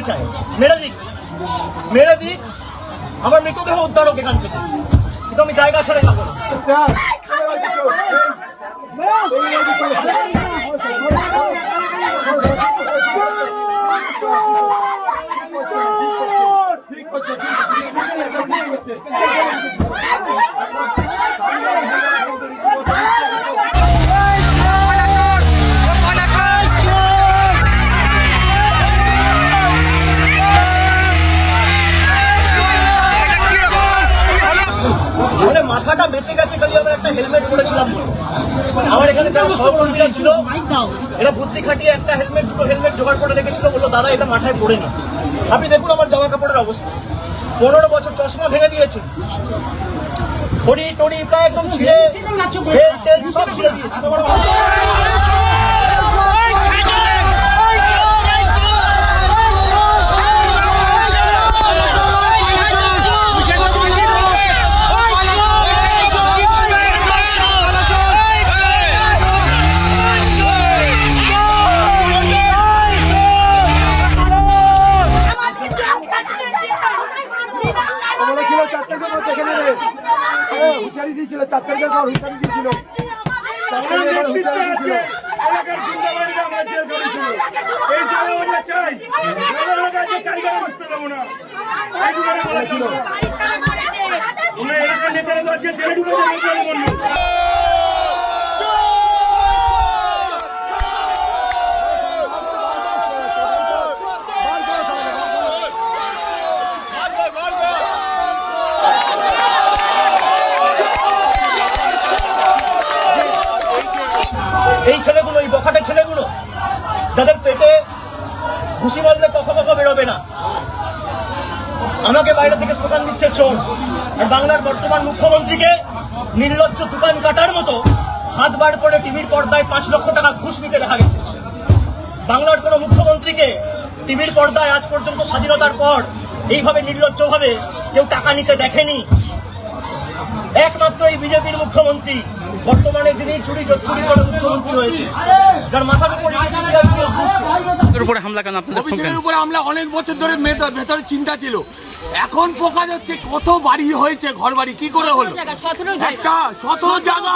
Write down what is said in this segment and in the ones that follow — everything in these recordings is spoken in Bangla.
চায় মেরে দিক আমার মৃতদেহ উদ্ধার হোক এখান থেকে, কিন্তু আমি জায়গা ছেড়ে যাবো না। মাথাটা বেঁচে গেছে খালি আমরা একটা হেলমেট পরেছিলাম। আমার এখানে যারা সহকর্মীরা ছিল এরা বুদ্ধি খাটিয়ে একটা হেলমেট দুটো হেলমেট জোগাড় করে রেখেছিল, বললো দাদা এটা মাথায় পড়ে না। আপনি দেখুন আমার জামা কাপড়ের অবস্থা, 15 বছর চশমা ভেঙে দিয়েছে, ঘড়ি টড়ি প্রায় একদম ছিঁড়ে সব ছিঁড়ে দিয়েছে। এই ছেলেগুলো, এই বখাটে ছেলেগুলো যাদের পেটে ঘুষি মারলে কখনো বেরোবে না, আমাকে বাইরে থেকে স্লোগান দিচ্ছে চোর। আর বাংলার বর্তমান মুখ্যমন্ত্রীকে নির্লজ্জ দোকান কাটার মতো হাত বার করে টিভির পর্দায় 5 লক্ষ টাকা ঘুষ নিতে দেখা গেছে। বাংলার কোন মুখ্যমন্ত্রীকে টিভির পর্দায় আজ পর্যন্ত স্বাধীনতার পর এইভাবে নির্লজ্জভাবে কেউ টাকা নিতে দেখেনি। একমাত্র এই বিজেপির মুখ্যমন্ত্রী বর্তমানে যিনি চুরি করে মুখ্যমন্ত্রী হয়েছে, যার মাথার উপরে হামলা কেন? আপনাদের উপরে হামলা অনেক বছর ধরে ভেতরে চিন্তা ছিল, এখন পোকা যাচ্ছে। কত বাড়ি হয়েছে, ঘর বাড়ি কি করে হলো? একটা 17 জায়গা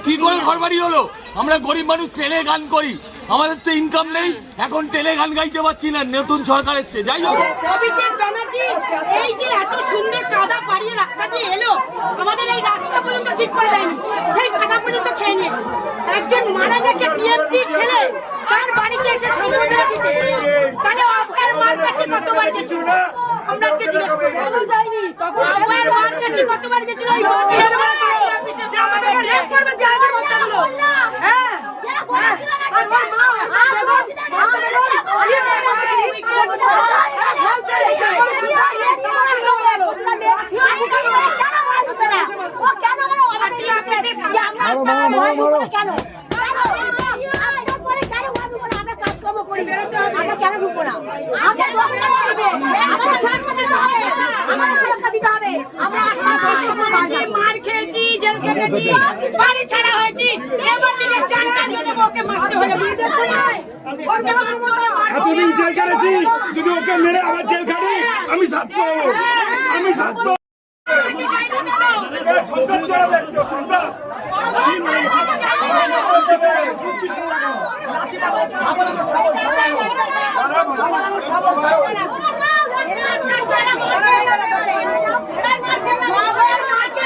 কি করে ঘর বাড়ি হলো? আমরা গরিব মানুষ ট্রেনে গান করি, আমাদের তো ইনকাম নেই, এখন টেলে গান গাইতে পারছি না, নতুন সরকার এসছে। যাই হোক, অভিষেক ব্যানার্জি এই যে এত সুন্দর কাদা পাড়িয়ে রাস্তা দিয়ে এলো, আমাদের এই রাস্তা পর্যন্ত ঠিক করে দেয়নি, সেই কাদা পর্যন্ত খেয়ে নিয়েছে। একজন মারা গেছে টিএমসির ছেলে, তার বাড়িতে এসে সম্বোধনা দিতে, তাহলে আপনার মার কাছে কতবার গেছিল? আমরা আজকে জিজ্ঞেস করবো, যাইনি তখন আপনার মার কাছে কতবার গেছিল? ওই মার অফিসে আমাদের চেক করবে যে আগের মতগুলো। হ্যাঁ আর ওর মা মার খেয়েছি, জেল খেটেছি, বাড়ি ছাড়া হয়েছি, এবার নিজের জানটা দিয়ে দেবো, ওকে মারতে হলে এতদিন জেল খেটেছি, যদি ওকে মেরে আবার জেল খাটি আমি সাথ করবো, আমি সাথ সন্ত্রাস চলে যাচ্ছে, সন্ত্রাস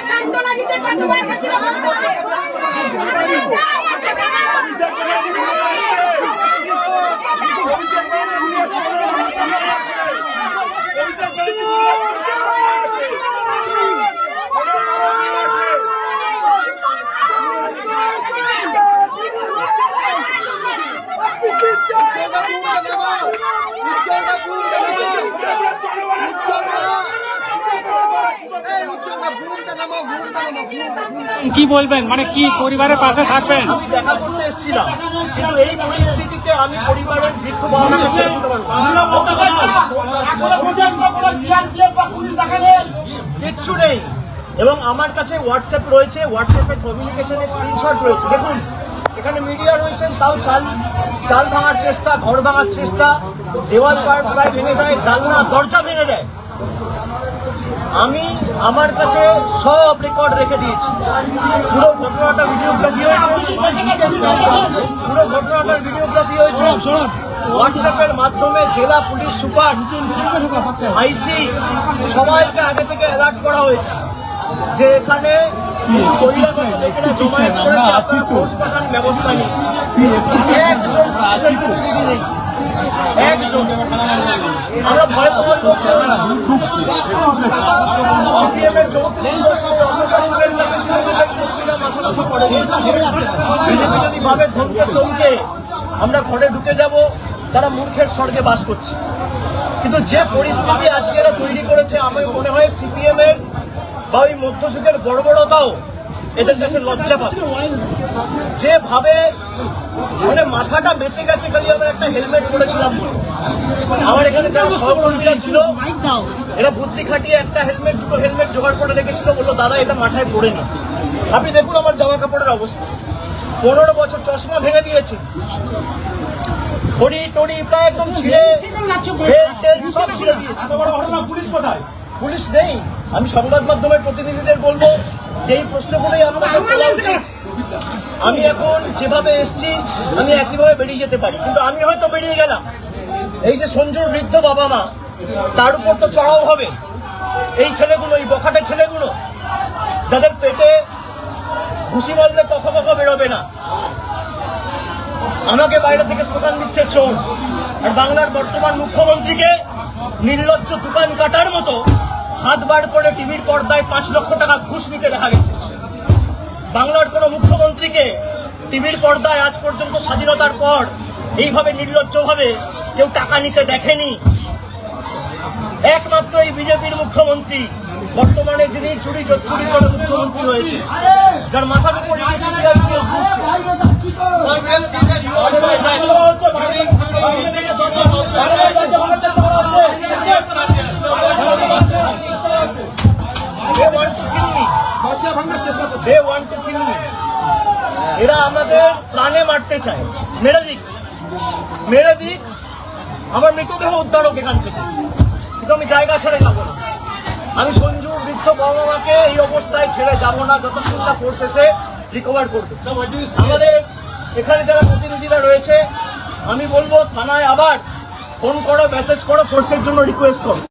সান্ত্বনা দিতে কতবার গেছিল? কি বলবেন, মানে কি পরিবারের পাশে থাকবেন? আমি দেখা করতে এসেছিলাম, কিন্তু এই পরিস্থিতিতে আমি পরিবারের বৃদ্ধ বাবাকে ছেড়ে দিতে পারবো কিচ্ছু নেই। এবং আমার কাছে হোয়াটসঅ্যাপ রয়েছে, হোয়াটসঅ্যাপের কমিউনিকেশনের স্ক্রিনশট রয়েছে। দেখুন এখানে মিডিয়া রয়েছেন, তাও চাল ভাঙার চেষ্টা, ঘর ভাঙার চেষ্টা, দেওয়াল প্রায় ভেঙে দেয়, জানলা দরজা ভেঙে দেয়। আমি আমার কাছে সব রেকর্ড রেখে দিয়েছি। পুরো ঘটনাটা ভিডিওগ্রাফি হয়েছে, হোয়াটসঅ্যাপের মাধ্যমে জেলা পুলিশ সুপার, আইসি সবাইকে আগে থেকে অ্যালার্ট করা হয়েছে যে এখানে কিছু বহিরাগত লোকেরা জমায়েত করেছে, আপনারা ফোর্স পাঠান, ব্যবস্থা নেই। একজন পুলিশের প্রতিনিধি নেই, একজন। আমরা ভয় পাওয়ার লোক নয় না। সিপিএম এর 34 বছরের অপশাসনের কাছে মাথা নত করেনি। বিজেপি যদি ভাবে ধমকে চমকে আমরা ঘরে ঢুকে যাব, তারা মূর্খের স্বর্গে বাস করছে। কিন্তু যে পরিস্থিতি আজকে এরা তৈরি করেছে, আমার মনে হয় সিপিএম এর বা ওই মধ্যযুগের বড়বড়তাও এদের কাছে লজ্জা পাবে। যেভাবে মানে মাথাটা বেঁচে গেছে, খালি আমরা একটা হেলমেট পরেছিলাম। আমার এখানে যারা সহকর্মীরা ছিল, এরা বুদ্ধি খাটিয়ে একটা হেলমেট, দুটো হেলমেট জোগাড় করে রেখেছিল, বললো দাদা এটা মাথায় পড়ে নি। আপনি দেখুন আমার জামা কাপড়ের অবস্থা, 15 বছর চশমা ভেঙে দিয়েছে, ঘড়ি টড়ি প্রায় একদম ছিঁড়ে, সব ছিঁড়ে দিয়েছে। পুলিশ কোথায়? পুলিশ নেই। আমি সংবাদ মাধ্যমের প্রতিনিধিদের বলবো যে এই প্রশ্নগুলোই আপনাদের তোলা উচিত। আমি এখন যেভাবে এসছি, আমি একইভাবে বেরিয়ে যেতে পারি, কিন্তু আমি হয়তো বেরিয়ে গেলাম, এই যে সঞ্জুর বৃদ্ধ বাবা মা, তার উপর তো চড়াও হবে। এই ছেলেগুলো, এই বখাটে ছেলেগুলো, যাদের পেটে ঘুষি মারলে কখ বেরোবে না, আমাকে বাইরে থেকে স্লোগান দিচ্ছে চোর। আর বাংলার বর্তমান মুখ্যমন্ত্রীকে নির্লজ্জ দোকান কাটার মতো হাত বার করে টিভির পর্দায় 5 লক্ষ টাকা ঘুষ নিতে দেখা গেছে। বাংলার কোন মুখ্যমন্ত্রীকে টিভির পর্দায় আজ পর্যন্ত স্বাধীনতার পর এইভাবে নির্লজ্জভাবে কেউ টাকা নিতে দেখেনি। একমাত্র এই বিজেপির মুখ্যমন্ত্রী বর্তমানে যিনি চুরি করে মুখ্যমন্ত্রী হয়েছে, যার মাথার উপর এরা আমাদের প্রাণে মারতে চায়। মেরে দিক, আমার মৃতদেহ উদ্ধার হোক এখান থেকে, কিন্তু আমি জায়গা ছেড়ে যাবো না। আমি সঞ্জুর বৃদ্ধ বাবা মাকে এই অবস্থায় ছেড়ে যাব না যতক্ষণ না ফোর্স এসে রিকভার করবে। আমাদের এখানে যারা প্রতিনিধিরা রয়েছে, আমি বলবো থানায় আবার ফোন করো, মেসেজ করো, ফোর্সের জন্য রিকোয়েস্ট করো।